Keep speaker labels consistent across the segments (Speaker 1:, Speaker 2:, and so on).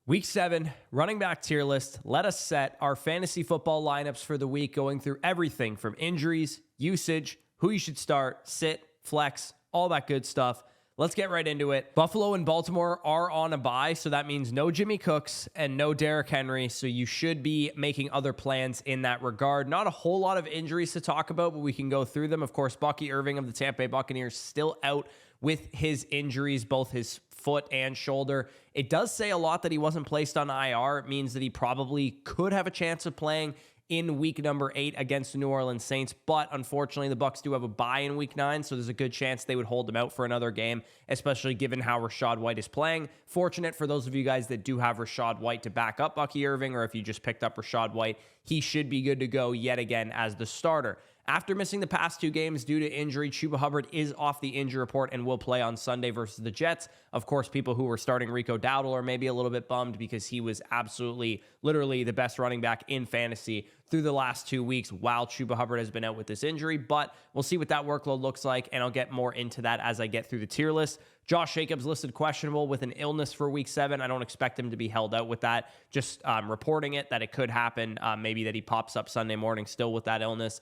Speaker 1: Week 7, running back tier list. Let us set our fantasy football lineups for the week, going through everything from injuries, usage, who you should start, sit, flex, all that good stuff. Let's get right into it. Buffalo and Baltimore are on a bye, so that means no Jimmy Cooks and no Derrick Henry, so you should be making other plans in that regard. Not a whole lot of injuries to talk about, but we can go through them. Of course, Bucky Irving of the Tampa Bay Buccaneers still out with his injuries, both his foot and shoulder. It does say a lot that he wasn't placed on IR. It means that he probably could have a chance of playing in week number 8 against the New Orleans Saints, but unfortunately the Bucs do have a bye in week 9, so there's a good chance they would hold him out for another game, especially given how Rachaad White is playing. Fortunate for those of you guys that do have Rachaad White to back up Bucky Irving, or if you just picked up Rachaad White, he should be good to go yet again as the starter. After missing the past 2 games due to injury, Chuba Hubbard is off the injury report and will play on Sunday versus the Jets. Of course, people who were starting Rico Dowdle are maybe a little bit bummed because he was absolutely, literally the best running back in fantasy through the last 2 weeks while Chuba Hubbard has been out with this injury. But we'll see what that workload looks like, and I'll get more into that as I get through the tier list. Josh Jacobs listed questionable with an illness for week 7. I don't expect him to be held out with that. Just reporting it that it could happen. Maybe that he pops up Sunday morning still with that illness.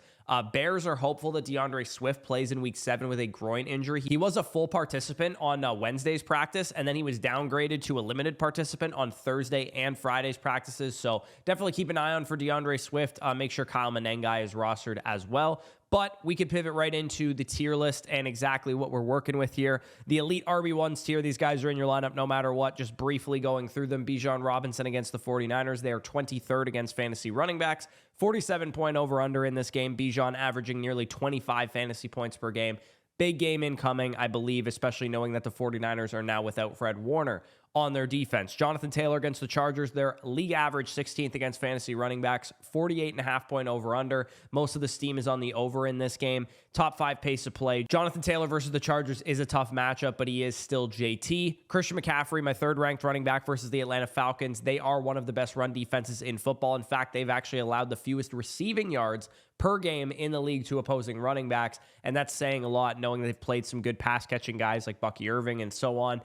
Speaker 1: Bears are hopeful that DeAndre Swift plays in week 7 with a groin injury. He was a full participant on Wednesday's practice, and then he was downgraded to a limited participant on Thursday and Friday's practices. So definitely keep an eye on for DeAndre Swift. Make sure Kyle Menengai is rostered as well. But we could pivot right into the tier list and exactly what we're working with here. The elite RB1s tier, these guys are in your lineup no matter what. Just briefly going through them. Bijan Robinson against the 49ers. They are 23rd against fantasy running backs. 47-point over-under in this game. Bijan averaging nearly 25 fantasy points per game. Big game incoming, I believe, especially knowing that the 49ers are now without Fred Warner on their defense. Jonathan Taylor against the Chargers, their league average 16th against fantasy running backs, 48.5-point over-under. Most of the steam is on the over in this game. Top 5 pace of play. Jonathan Taylor versus the Chargers is a tough matchup, but he is still JT. Christian McCaffrey, my 3rd-ranked running back versus the Atlanta Falcons. They are one of the best run defenses in football. In fact, they've actually allowed the fewest receiving yards per game in the league to opposing running backs, and that's saying a lot knowing that they've played some good pass-catching guys like Bucky Irving and so on.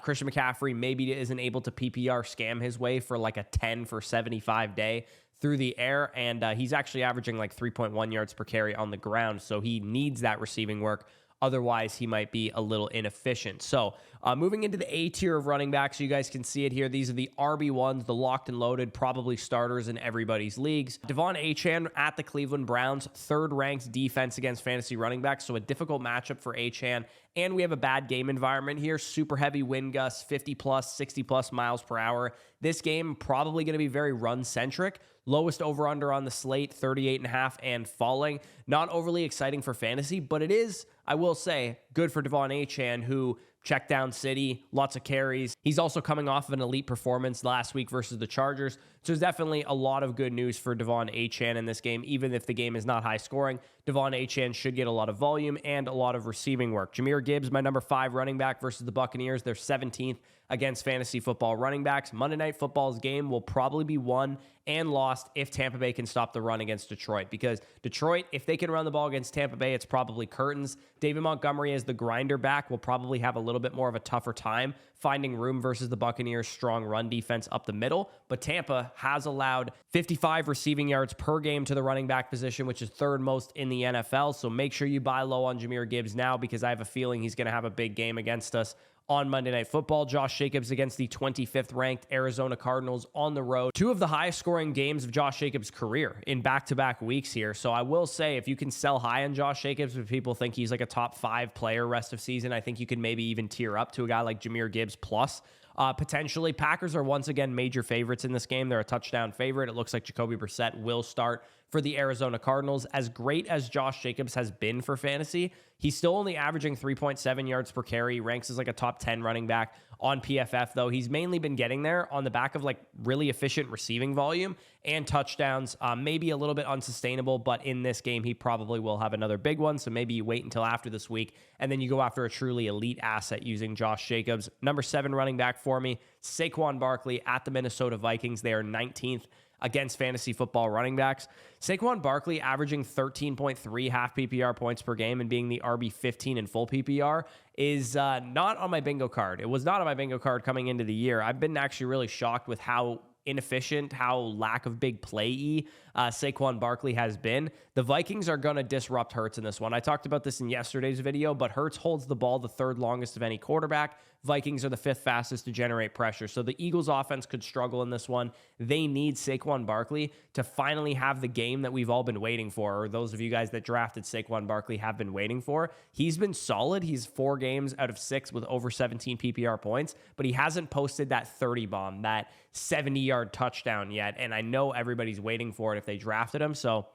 Speaker 1: Christian McCaffrey maybe isn't able to PPR scam his way for like a 10 for 75 day through the air, and he's actually averaging like 3.1 yards per carry on the ground, so he needs that receiving work. Otherwise, he might be a little inefficient. So moving into the A tier of running backs, you guys can see it here. These are the RB1s, the locked and loaded, probably starters in everybody's leagues. Devon Achane at the Cleveland Browns, 3rd-ranked defense against fantasy running backs, so a difficult matchup for Achane. And we have a bad game environment here. Super heavy wind gusts, 50-plus, 60-plus miles per hour. This game probably going to be very run-centric. Lowest over-under on the slate, 38.5 and falling. Not overly exciting for fantasy, but it is, I will say, good for Devon Achane, who check down city, lots of carries. He's also coming off of an elite performance last week versus the Chargers. So there's definitely a lot of good news for Devon Achane in this game. Even if the game is not high scoring, Devon Achane should get a lot of volume and a lot of receiving work. Jahmyr Gibbs, my number 5 running back versus the Buccaneers. They're 17th against fantasy football running backs. Monday Night Football's game will probably be won and lost if Tampa Bay can stop the run against Detroit, because Detroit, if they can run the ball against Tampa Bay, it's probably curtains. David Montgomery as the grinder back will probably have a little bit more of a tougher time finding room versus the Buccaneers' strong run defense up the middle, but Tampa has allowed 55 receiving yards per game to the running back position, which is 3rd most in the NFL, so make sure you buy low on Jahmyr Gibbs now, because I have a feeling he's going to have a big game against us on Monday Night Football. Josh Jacobs against the 25th ranked Arizona Cardinals on the road. 2 of the highest scoring games of Josh Jacobs' career in back-to-back weeks here. So I will say, if you can sell high on Josh Jacobs, if people think he's like a top 5 player rest of season, I think you can maybe even tier up to a guy like Jahmyr Gibbs plus. Potentially, Packers are once again major favorites in this game. They're a touchdown favorite. It looks like Jacoby Brissett will start for the Arizona Cardinals. As great as Josh Jacobs has been for fantasy, he's still only averaging 3.7 yards per carry. He ranks as like a top 10 running back on PFF, though. He's mainly been getting there on the back of like really efficient receiving volume and touchdowns. Maybe a little bit unsustainable, but in this game, he probably will have another big one. So maybe you wait until after this week, and then you go after a truly elite asset using Josh Jacobs. Number 7 running back for me, Saquon Barkley at the Minnesota Vikings. They are 19th against fantasy football running backs. Saquon Barkley averaging 13.3 half PPR points per game and being the RB15 in full PPR is not on my bingo card. It was not on my bingo card coming into the year. I've been actually really shocked with how inefficient, how lack of big play Saquon Barkley has been. The Vikings are going to disrupt Hurts in this one. I talked about this in yesterday's video, but Hurts holds the ball the third longest of any quarterback. Vikings are the fifth fastest to generate pressure. So the Eagles offense could struggle in this one. They need Saquon Barkley to finally have the game that we've all been waiting for, or those of you guys that drafted Saquon Barkley have been waiting for. He's been solid. He's 4 games out of 6 with over 17 PPR points, but he hasn't posted that 30 bomb, that 70-yard touchdown yet. And I know everybody's waiting for it if they drafted him. So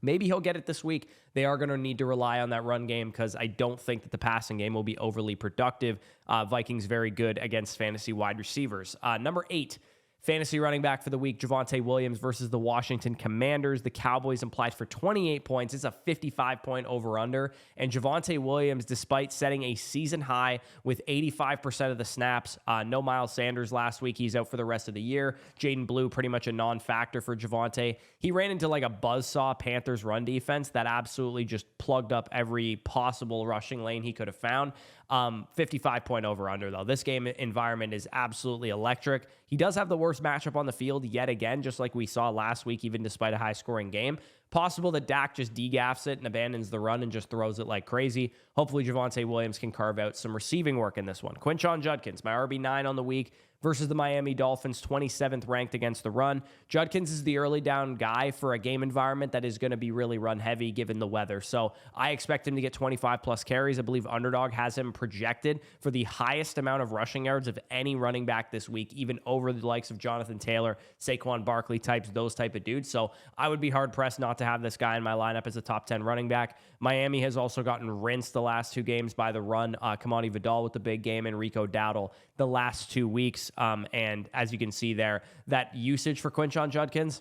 Speaker 1: maybe he'll get it this week. They are going to need to rely on that run game because I don't think that the passing game will be overly productive. Vikings very good against fantasy wide receivers. Number 8, fantasy running back for the week, Javonte Williams versus the Washington Commanders. The Cowboys implied for 28 points. It's a 55-point over-under. And Javonte Williams, despite setting a season high with 85% of the snaps, no Miles Sanders last week. He's out for the rest of the year. Jaden Blue, pretty much a non-factor for Javonte. He ran into like a buzzsaw Panthers run defense that absolutely just plugged up every possible rushing lane he could have found. 55-point over-under, though. This game environment is absolutely electric. He does have the worst matchup on the field yet again, just like we saw last week, even despite a high-scoring game. Possible that Dak just degaffs it and abandons the run and just throws it like crazy. Hopefully, Javonte Williams can carve out some receiving work in this one. Quinshon Judkins, my RB9 on the week, versus the Miami Dolphins, 27th ranked against the run. Judkins is the early down guy for a game environment that is going to be really run heavy given the weather. So I expect him to get 25 plus carries. I believe Underdog has him projected for the highest amount of rushing yards of any running back this week, even over the likes of Jonathan Taylor, Saquon Barkley types, those type of dudes. So I would be hard pressed not to have this guy in my lineup as a top 10 running back. Miami has also gotten rinsed the last 2 games by the run. Kamani Vidal with the big game and Rico Dowdle the last 2 weeks. And as you can see there, that usage for Quinshon Judkins,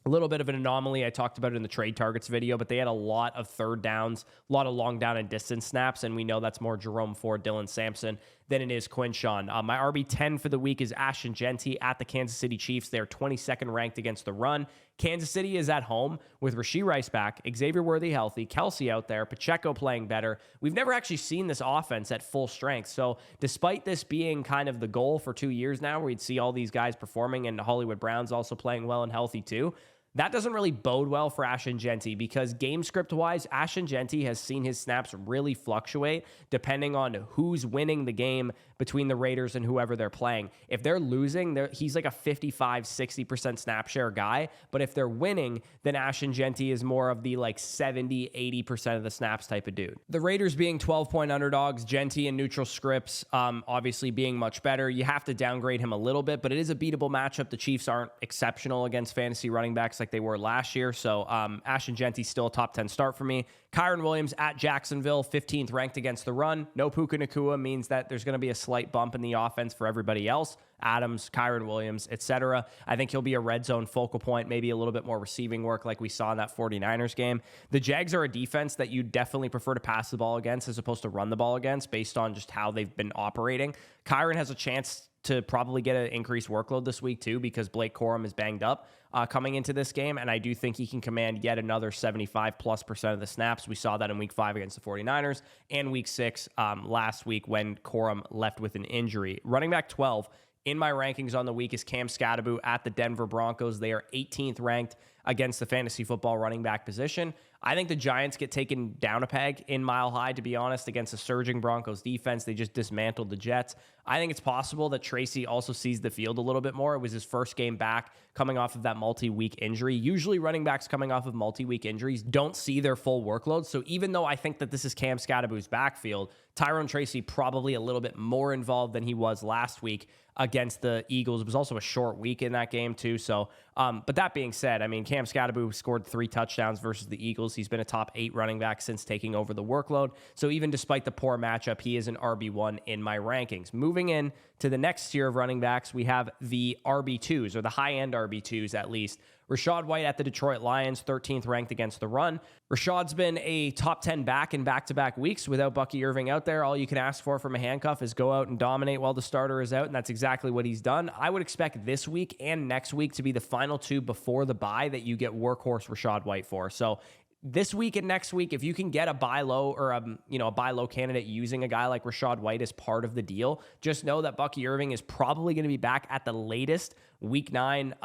Speaker 1: a little bit of an anomaly. I talked about it in the trade targets video, but they had a lot of third downs, a lot of long down and distance snaps, and we know that's more Jerome Ford, Dylan Sampson than it is Quinshon. My RB10 for the week is Ashton Genty at the Kansas City Chiefs. They're 22nd ranked against the run. Kansas City is at home with Rashee Rice back, Xavier Worthy healthy, Kelsey out there, Pacheco playing better. We've never actually seen this offense at full strength. So despite this being kind of the goal for 2 years now, where you'd see all these guys performing and Hollywood Brown's also playing well and healthy too, that doesn't really bode well for Ashton Genty because game script-wise, Ashton Genty has seen his snaps really fluctuate depending on who's winning the game between the Raiders and whoever they're playing. If they're losing, he's like a 55-60% snap share guy, but if they're winning, then Ashton Genty is more of the like 70-80% of the snaps type of dude. The Raiders being 12-point underdogs, Genty and neutral scripts obviously being much better. You have to downgrade him a little bit, but it is a beatable matchup. The Chiefs aren't exceptional against fantasy running backs like they were last year. So Ashton Genty still a top 10 start for me. Kyren Williams at Jacksonville, 15th ranked against the run. No Puka Nacua means that there's going to be a slight bump in the offense for everybody else. Adams, Kyren Williams, etc. I think he'll be a red zone focal point, maybe a little bit more receiving work like we saw in that 49ers game. The Jags are a defense that you definitely prefer to pass the ball against as opposed to run the ball against based on just how they've been operating. Kyren has a chance to probably get an increased workload this week too because Blake Corum is banged up coming into this game, and I do think he can command yet another 75+% of the snaps. We saw that in week 5 against the 49ers and week 6 last week when Corum left with an injury. Running back 12 in my rankings on the week is Cam Scatterbo at the Denver Broncos. They are 18th ranked against the fantasy football running back position. I think the Giants get taken down a peg in Mile High, to be honest, against a surging Broncos defense. They just dismantled the Jets. I think it's possible that Tracy also sees the field a little bit more. It was his first game back coming off of that multi-week injury. Usually running backs coming off of multi-week injuries don't see their full workload. So even though I think that this is Cam Scatterbo's backfield, Tyrone Tracy probably a little bit more involved than he was last week against the Eagles. It was also a short week in that game too. So, but that being said, I mean, Cam Scatterbo scored 3 touchdowns versus the Eagles. He's been a top 8 running back since taking over the workload. So even despite the poor matchup, he is an RB1 in my rankings. Moving in to the next tier of running backs, we have the RB2s, or the high-end RB2s at least. Rachaad White at the Detroit Lions, 13th ranked against the run. Rashaad's been a top 10 back in back-to-back weeks without Bucky Irving out there. All you can ask for from a handcuff is go out and dominate while the starter is out, and that's exactly what he's done. I would expect this week and next week to be the final two before the bye that you get workhorse Rachaad White for. So this week and next week, if you can get a buy low or a buy low candidate using a guy like Rachaad White as part of the deal, just know that Bucky Irving is probably going to be back at the latest week 9,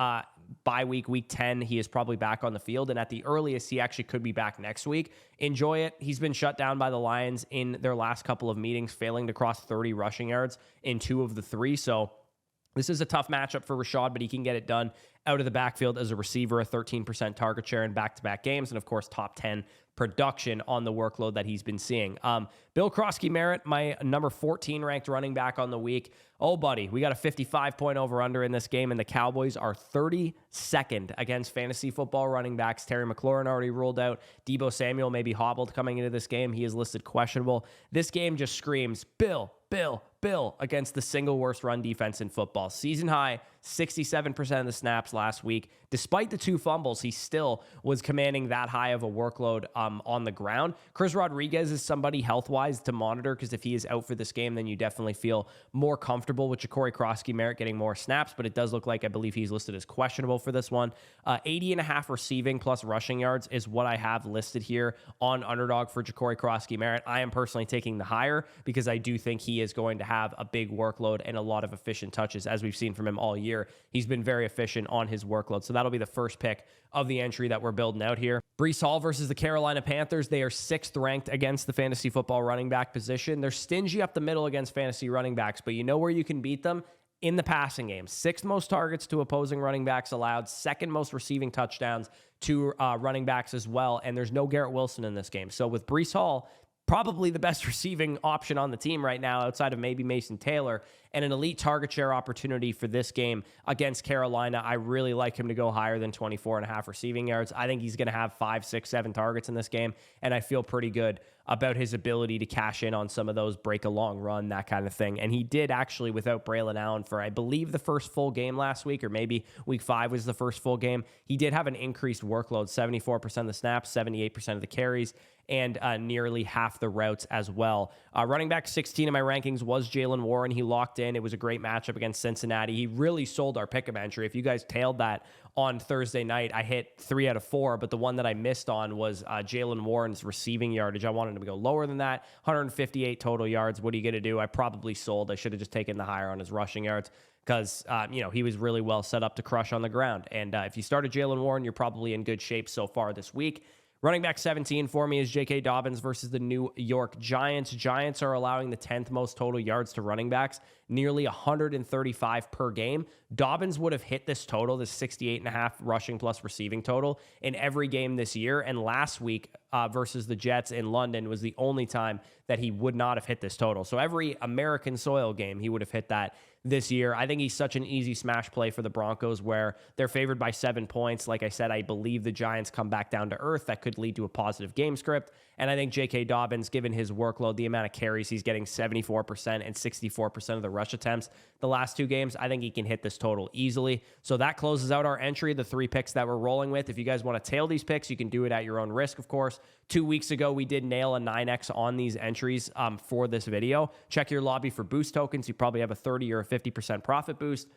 Speaker 1: bye week 10. He is probably back on the field, and at the earliest, he actually could be back next week. Enjoy it. He's been shut down by the Lions in their last couple of meetings, failing to cross 30 rushing yards in 2 of the 3. So this is a tough matchup for Rachaad, but he can get it done out of the backfield as a receiver, a 13% target share in back-to-back games, and of course, top 10 production on the workload that he's been seeing. Bill Krosky-Merritt, my number 14 ranked running back on the week. Oh, buddy, we got a 55-point over-under in this game, and the Cowboys are 32nd against fantasy football running backs. Terry McLaurin already ruled out. Deebo Samuel may be hobbled coming into this game. He is listed questionable. This game just screams, Bill against the single worst run defense in football. Season high, 67% of the snaps last week. Despite the 2 fumbles, he still was commanding that high of a workload on the ground. Chris Rodriguez is somebody health-wise to monitor, because if he is out for this game, then you definitely feel more comfortable with Ja'Cory Krosky-Merritt getting more snaps, but it does look like I believe he's listed as questionable for this one. 80.5 receiving plus rushing yards is what I have listed here on Underdog for Ja'Cory Krosky-Merritt. I am personally taking the higher because I do think he is going to have a big workload and a lot of efficient touches, as we've seen from him all year. He's been very efficient on his workload. So that'll be the first pick of the entry that we're building out here. Breece Hall versus the Carolina Panthers. They are 6th ranked against the fantasy football running back position. They're stingy up the middle against fantasy running backs, but you know where you can beat them? In the passing game. 6th most targets to opposing running backs allowed, 2nd most receiving touchdowns to running backs as well. And there's no Garrett Wilson in this game. So with Breece Hall, probably the best receiving option on the team right now outside of maybe Mason Taylor, and an elite target share opportunity for this game against Carolina. I really like him to go higher than 24.5 receiving yards. I think he's going to have 5, 6, 7 targets in this game, and I feel pretty good about his ability to cash in on some of those, break a long run, that kind of thing. And he did actually without Braylon Allen for, I believe, the first full game last week, or maybe week 5 was the first full game. He did have an increased workload, 74% of the snaps, 78% of the carries, and nearly half the routes as well. Running back 16 in my rankings was Jaylen Warren. He locked in. It was a great matchup against Cincinnati. He really sold our pick'em entry. If you guys tailed that on Thursday night, I hit 3 out of 4, but the one that I missed on was Jaylen Warren's receiving yardage. I wanted him to go lower than that, 158 total yards. What are you going to do? I probably sold. I should have just taken the higher on his rushing yards, because he was really well set up to crush on the ground. And if you started Jaylen Warren, you're probably in good shape so far this week. Running back 17 for me is J.K. Dobbins versus the New York Giants. Giants are allowing the 10th most total yards to running backs, nearly 135 per game. Dobbins would have hit this total, this 68.5 rushing plus receiving total, in every game this year. And last week versus the Jets in London was the only time that he would not have hit this total. So every American soil game, he would have hit that this year. I think he's such an easy smash play for the Broncos, where they're favored by 7 points. Like I said, I believe the Giants come back down to earth. That could lead to a positive game script. And I think J.K. Dobbins, given his workload, the amount of carries he's getting, 74% and 64% of the rush attempts the last 2 games, I think he can hit this total easily. So that closes out our entry, the 3 picks that we're rolling with. If you guys want to tail these picks, you can do it at your own risk, of course. 2 weeks ago, we did nail a 9x on these entries for this video. Check your lobby for boost tokens. You probably have a 30 or a 50% profit boost.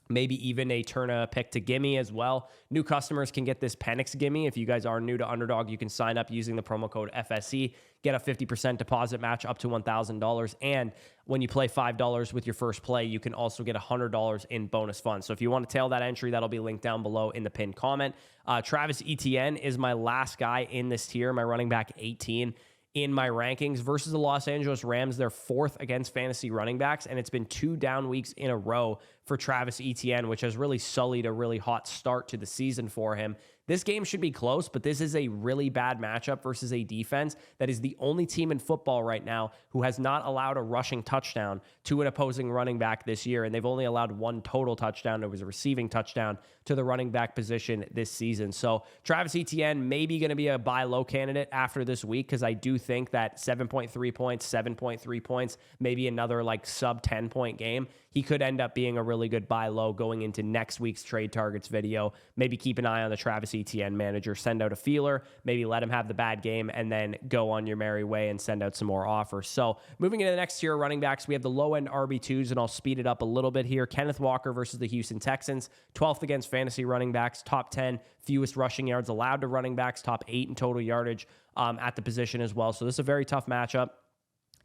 Speaker 1: Maybe even a turn a pick to gimme as well. New customers can get this Penix gimme. If you guys are new to Underdog, you can sign up using the promo code FSE, get a 50% deposit match up to $1,000. And when you play $5 with your first play, you can also get $100 in bonus funds. So if you want to tail that entry, that'll be linked down below in the pinned comment. Travis Etienne is my last guy in this tier, my running back 18 in my rankings versus the Los Angeles Rams. They're 4th against fantasy running backs, and it's been 2 down weeks in a row for Travis Etienne, which has really sullied a really hot start to the season for him. This game should be close, but this is a really bad matchup versus a defense that is the only team in football right now who has not allowed a rushing touchdown to an opposing running back this year, and they've only allowed 1 total touchdown. It was a receiving touchdown to the running back position this season. So Travis Etienne may be going to be a buy low candidate after this week, because I do think that 7.3 points, 7.3 points, maybe another like sub 10 point game, he could end up being a really good buy low going into next week's trade targets video. Maybe keep an eye on the Travis Etienne manager, send out a feeler, maybe let him have the bad game, and then go on your merry way and send out some more offers. So moving into the next tier of running backs, we have the low end RB2s, and I'll speed it up a little bit here. Kenneth Walker versus the Houston Texans, 12th against fantasy running backs, top 10 fewest rushing yards allowed to running backs, top 8 in total yardage at the position as well. So this is a very tough matchup.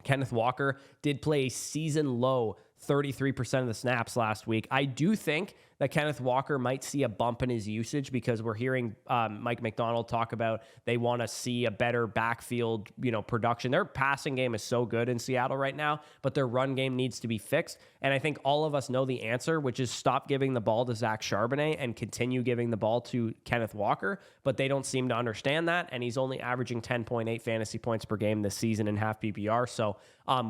Speaker 1: Kenneth Walker did play a season low 33% of the snaps last week. I do think that Kenneth Walker might see a bump in his usage because we're hearing Mike McDonald talk about they want to see a better backfield, production. Their passing game is so good in Seattle right now, but their run game needs to be fixed. And I think all of us know the answer, which is stop giving the ball to Zach Charbonnet and continue giving the ball to Kenneth Walker, but they don't seem to understand that. And he's only averaging 10.8 fantasy points per game this season in half PPR. So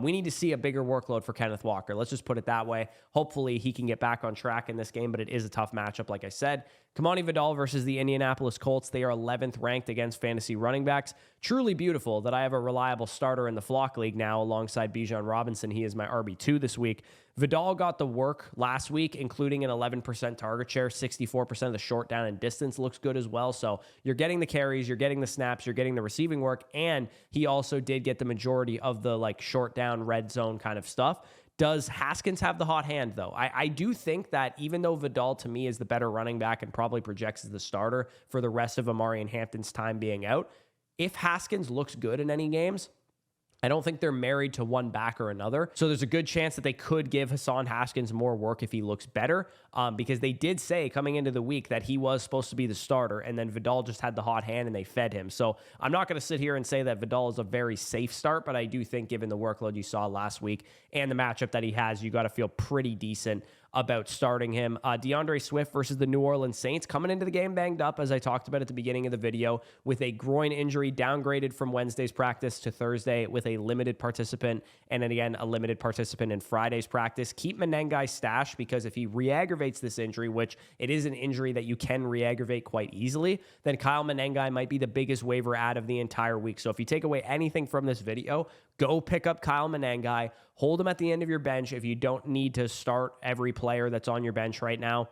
Speaker 1: we need to see a bigger workload for Kenneth Walker. Let's just put it that way. Hopefully he can get back on track in this game, but it is a tough matchup, like I said. Kamani Vidal versus the Indianapolis Colts. They are 11th ranked against fantasy running backs. Truly beautiful that I have a reliable starter in the Flock League now alongside Bijan Robinson. He is my RB2 this week. Vidal got the work last week, including an 11% target share, 64% of the short down and distance looks good as well. So you're getting the carries, you're getting the snaps, you're getting the receiving work, and he also did get the majority of the short down red zone kind of stuff. Does Haskins have the hot hand, though? I do think that even though Vidal, to me, is the better running back and probably projects as the starter for the rest of Amari and Hampton's time being out, if Haskins looks good in any games, I don't think they're married to one back or another. So there's a good chance that they could give Hassan Haskins more work if he looks better, because they did say coming into the week that he was supposed to be the starter, and then Vidal just had the hot hand and they fed him. So I'm not going to sit here and say that Vidal is a very safe start, but I do think given the workload you saw last week and the matchup that he has, you got to feel pretty decent about starting him. DeAndre Swift versus the New Orleans Saints, coming into the game banged up, as I talked about at the beginning of the video, with a groin injury, downgraded from Wednesday's practice to Thursday with a limited participant, and then again, a limited participant in Friday's practice. Keep Menengai stashed, because if he re-aggravates this injury, which it is an injury that you can re-aggravate quite easily, then Kyle Menengai might be the biggest waiver add of the entire week. So if you take away anything from this video, go pick up Kyle Menengai, hold him at the end of your bench if you don't need to start every player that's on your bench right now.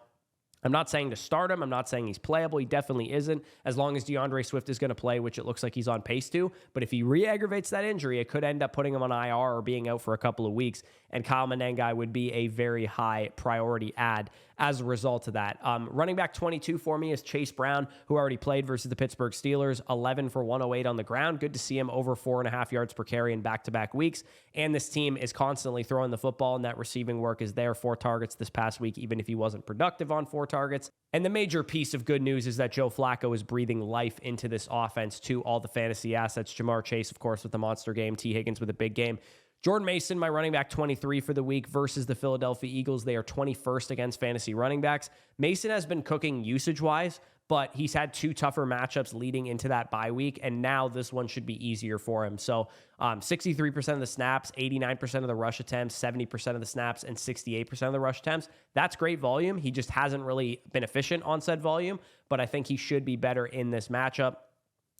Speaker 1: I'm not saying to start him. I'm not saying he's playable. He definitely isn't, as long as DeAndre Swift is going to play, which it looks like he's on pace to. But if he re-aggravates that injury, it could end up putting him on IR or being out for a couple of weeks, and Kyle Menengai would be a very high priority add as a result of that. Running back 22 for me is Chase Brown, who already played versus the Pittsburgh Steelers, 11 for 108 on the ground. Good to see him over 4.5 yards per carry in back-to-back weeks. And this team is constantly throwing the football, and that receiving work is there. 4 targets this past week, even if he wasn't productive on 4 targets. And the major piece of good news is that Joe Flacco is breathing life into this offense to all the fantasy assets. Jamar Chase, of course, with the monster game. T. Higgins with a big game. Jordan Mason, my running back 23 for the week versus the Philadelphia Eagles. They are 21st against fantasy running backs. Mason has been cooking usage-wise, but he's had 2 tougher matchups leading into that bye week, and now this one should be easier for him. So 63% of the snaps, 89% of the rush attempts, 70% of the snaps, and 68% of the rush attempts. That's great volume. He just hasn't really been efficient on said volume, but I think he should be better in this matchup.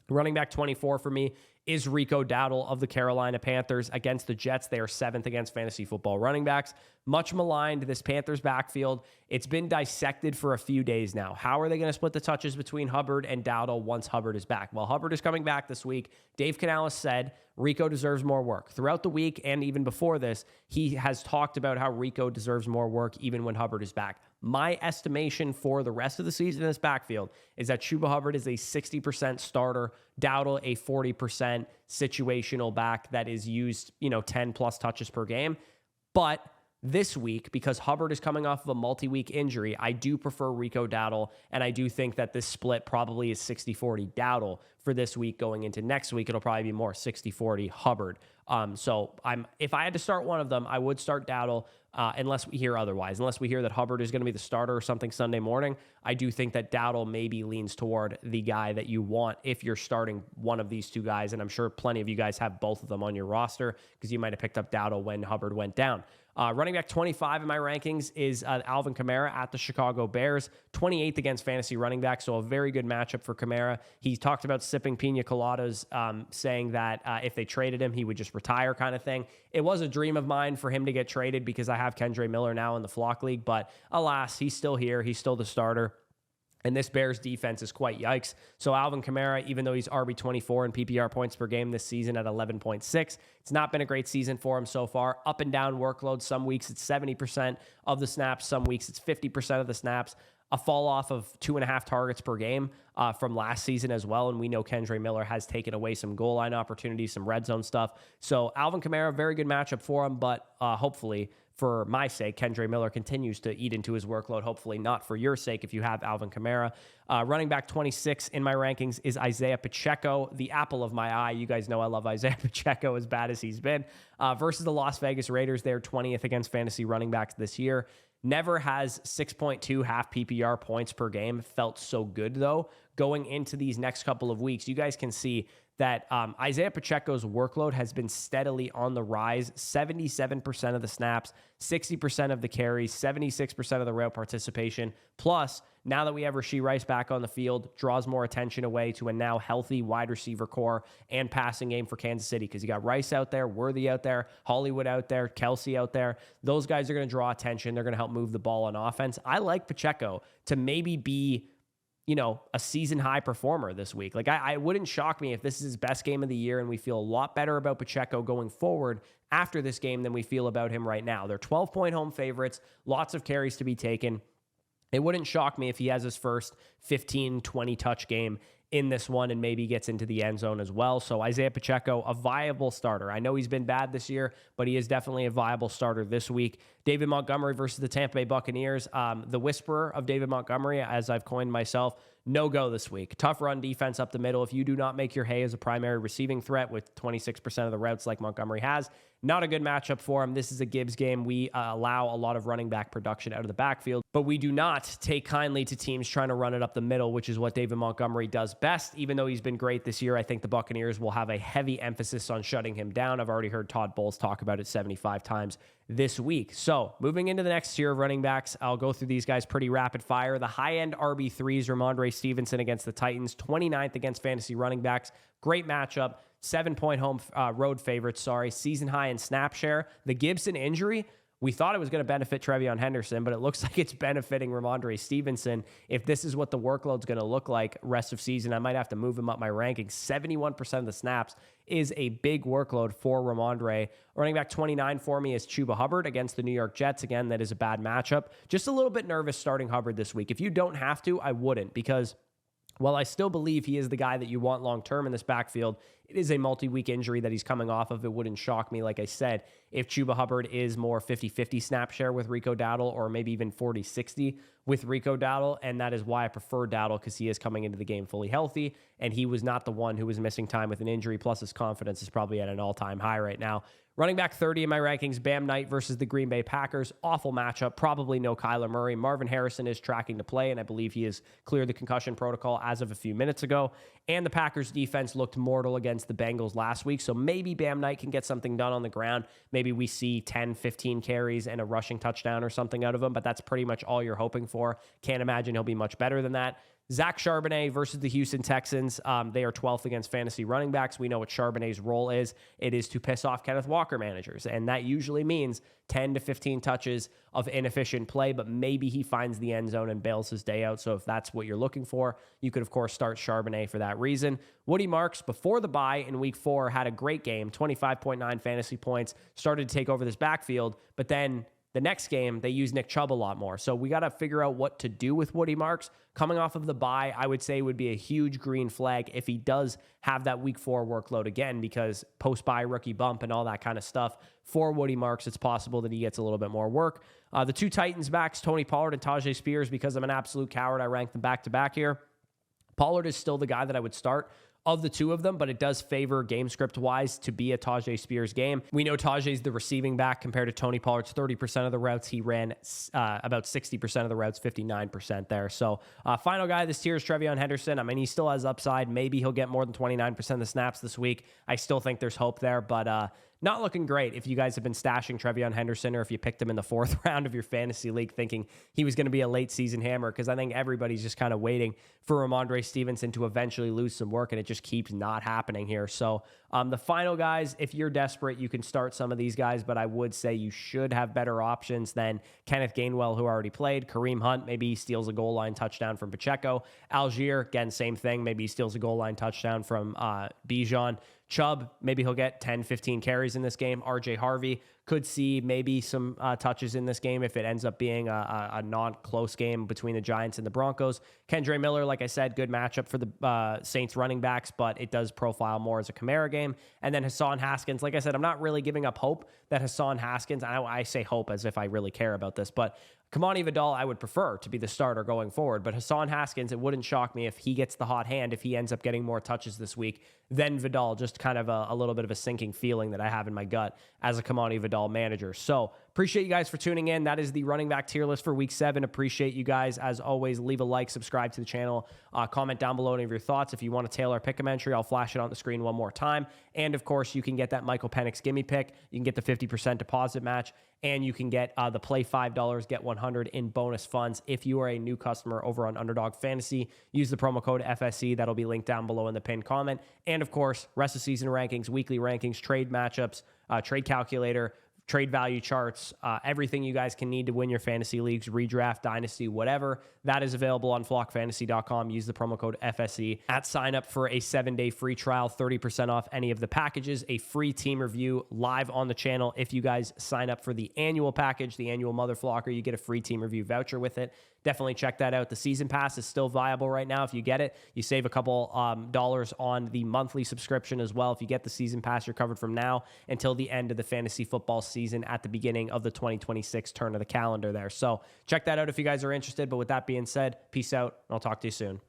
Speaker 1: Running back 24 for me is Rico Dowdle of the Carolina Panthers against the Jets. They are 7th against fantasy football running backs. Much maligned, this Panthers backfield. It's been dissected for a few days now. How are they going to split the touches between Hubbard and Dowdle once Hubbard is back? Well, Hubbard is coming back this week. Dave Canales said Rico deserves more work. Throughout the week and even before this, he has talked about how Rico deserves more work even when Hubbard is back. My estimation for the rest of the season in this backfield is that Chuba Hubbard is a 60% starter, Dowdle a 40% situational back that is used, 10 plus touches per game. But this week, because Hubbard is coming off of a multi-week injury, I do prefer Rico Dowdle, and I do think that this split probably is 60-40 Dowdle for this week. Going into next week, it'll probably be more 60-40 Hubbard. So if I had to start one of them, I would start Dowdle, unless we hear otherwise. Unless we hear that Hubbard is going to be the starter or something Sunday morning, I do think that Dowdle maybe leans toward the guy that you want if you're starting one of these 2 guys, and I'm sure plenty of you guys have both of them on your roster because you might have picked up Dowdle when Hubbard went down. Running back 25 in my rankings is Alvin Kamara at the Chicago Bears, 28th against fantasy running back, so a very good matchup for Kamara. He talked about sipping pina coladas, saying that if they traded him, he would just retire kind of thing. It was a dream of mine for him to get traded because I have Kendre Miller now in the Flock League, but alas, he's still here. He's still the starter. And this Bears defense is quite yikes. So Alvin Kamara, even though he's RB24 in PPR points per game this season at 11.6, it's not been a great season for him so far. Up and down workload. Some weeks it's 70% of the snaps. Some weeks it's 50% of the snaps. A fall off of 2.5 targets per game from last season as well. And we know Kendre Miller has taken away some goal line opportunities, some red zone stuff. So Alvin Kamara, very good matchup for him, but hopefully, for my sake, Kendre Miller continues to eat into his workload. Hopefully not for your sake if you have Alvin Kamara. Running back 26 in my rankings is Isaiah Pacheco, the apple of my eye. You guys know I love Isaiah Pacheco as bad as he's been. Versus the Las Vegas Raiders, they're 20th against fantasy running backs this year. Never has 6.2 half PPR points per game. Felt so good, though. Going into these next couple of weeks, you guys can see that Isaiah Pacheco's workload has been steadily on the rise. 77% of the snaps, 60% of the carries, 76% of the route participation. Plus, now that we have Rashee Rice back on the field, draws more attention away to a now healthy wide receiver core and passing game for Kansas City because you got Rice out there, Worthy out there, Hollywood out there, Kelsey out there. Those guys are going to draw attention. They're going to help move the ball on offense. I like Pacheco to maybe be, a season high performer this week. Like I wouldn't shock me if this is his best game of the year and we feel a lot better about Pacheco going forward after this game than we feel about him right now. They're 12-point home favorites, lots of carries to be taken. It wouldn't shock me if he has his first 15, 20 touch game in this one and maybe gets into the end zone as well. So Isaiah Pacheco, a viable starter. I know he's been bad this year, but he is definitely a viable starter this week. David Montgomery versus the Tampa Bay Buccaneers. The whisperer of David Montgomery, as I've coined myself, no go this week. Tough run defense up the middle. If you do not make your hay as a primary receiving threat with 26% of the routes like Montgomery has, not a good matchup for him. This is a Gibbs game. We allow a lot of running back production out of the backfield, but we do not take kindly to teams trying to run it up the middle, which is what David Montgomery does best. Even though he's been great this year, I think the Buccaneers will have a heavy emphasis on shutting him down. I've already heard Todd Bowles talk about it 75 times this week. So moving into the next tier of running backs, I'll go through these guys pretty rapid fire. The high-end RB3s, Ramondre Stevenson against the Titans, 29th against fantasy running backs. Great matchup. 7-point home road favorites, season high in snap share. The Gibson injury, we thought it was going to benefit Trevion Henderson, but it looks like it's benefiting Ramondre Stevenson. If this is what the workload's going to look like rest of season, I might have to move him up my rankings. 71% of the snaps is a big workload for Ramondre. Running back 29 for me is Chuba Hubbard against the New York Jets. Again, that is a bad matchup. Just a little bit nervous starting Hubbard this week. If you don't have to, I wouldn't, because while I still believe he is the guy that you want long-term in this backfield, it is a multi-week injury that he's coming off of. It wouldn't shock me, like I said, if Chuba Hubbard is more 50-50 snap share with Rico Dowdle or maybe even 40-60 with Rico Dowdle, and that is why I prefer Dowdle because he is coming into the game fully healthy, and he was not the one who was missing time with an injury, plus his confidence is probably at an all-time high right now. Running back 30 in my rankings, Bam Knight versus the Green Bay Packers. Awful matchup. Probably no Kyler Murray. Marvin Harrison is tracking to play, and I believe he has cleared the concussion protocol as of a few minutes ago. And the Packers defense looked mortal against the Bengals last week, so maybe Bam Knight can get something done on the ground. Maybe we see 10, 15 carries and a rushing touchdown or something out of him, but that's pretty much all you're hoping for. Can't imagine he'll be much better than that. Zach Charbonnet versus the Houston Texans. They are 12th against fantasy running backs. We know what Charbonnet's role is. It is to piss off Kenneth Walker managers, and that usually means 10 to 15 touches of inefficient play, but maybe he finds the end zone and bails his day out. So if that's what you're looking for, you could, of course, start Charbonnet for that reason. Woody Marks, before the bye in week 4, had a great game, 25.9 fantasy points, started to take over this backfield, but then the next game, they use Nick Chubb a lot more. So we got to figure out what to do with Woody Marks. Coming off of the bye, I would say would be a huge green flag if he does have that week 4 workload again, because post-bye rookie bump and all that kind of stuff. For Woody Marks, it's possible that he gets a little bit more work. The two Titans backs, Tony Pollard and Tajay Spears, because I'm an absolute coward, I rank them back-to-back here. Pollard is still the guy that I would start of the two of them, but it does favor game script-wise to be a Tajay Spears game. We know Tajay's the receiving back compared to Tony Pollard's 30% of the routes. He ran about 60% of the routes, 59% there. So final guy this tier is Trevion Henderson. I mean, he still has upside. Maybe he'll get more than 29% of the snaps this week. I still think there's hope there, but not looking great if you guys have been stashing Trevion Henderson or if you picked him in the 4th round of your fantasy league thinking he was going to be a late season hammer, because I think everybody's just kind of waiting for Ramondre Stevenson to eventually lose some work, and it just keeps not happening here. So the final guys, if you're desperate, you can start some of these guys, but I would say you should have better options than Kenneth Gainwell, who already played. Kareem Hunt, maybe he steals a goal line touchdown from Pacheco. Algier, again, same thing. Maybe he steals a goal line touchdown from Bijan. Chubb, maybe he'll get 10, 15 carries in this game. RJ Harvey could see maybe some touches in this game if it ends up being a non-close game between the Giants and the Broncos. Kendre Miller, like I said, good matchup for the Saints running backs, but it does profile more as a Kamara game. And then Hassan Haskins, like I said, I'm not really giving up hope that Hassan Haskins, I say hope as if I really care about this, but Kamani Vidal, I would prefer to be the starter going forward, but Hassan Haskins, it wouldn't shock me if he gets the hot hand, if he ends up getting more touches this week than Vidal, just kind of a little bit of a sinking feeling that I have in my gut as a Kamani Vidal manager. So appreciate you guys for tuning in. That is the running back tier list for week 7. Appreciate you guys. As always, leave a like, subscribe to the channel, comment down below any of your thoughts. If you want to tailor pick 'em entry, I'll flash it on the screen one more time. And of course, you can get that Michael Penix gimme pick. You can get the 50% deposit match, and you can get the play $5, get 100 in bonus funds if you are a new customer over on Underdog Fantasy. Use the promo code FSE. That'll be linked down below in the pinned comment. And of course, rest of season rankings, weekly rankings, trade matchups, trade calculator, trade value charts, everything you guys can need to win your fantasy leagues, redraft, dynasty, whatever. That is available on flockfantasy.com. Use the promo code FSE at sign up for a 7-day free trial, 30% off any of the packages, a free team review live on the channel. If you guys sign up for the annual package, the annual Mother Flocker, you get a free team review voucher with it. Definitely check that out. The season pass is still viable right now. If you get it, you save a couple dollars on the monthly subscription as well. If you get the season pass, you're covered from now until the end of the fantasy football season at the beginning of the 2026 turn of the calendar there. So check that out if you guys are interested. But with that being said, peace out, and I'll talk to you soon.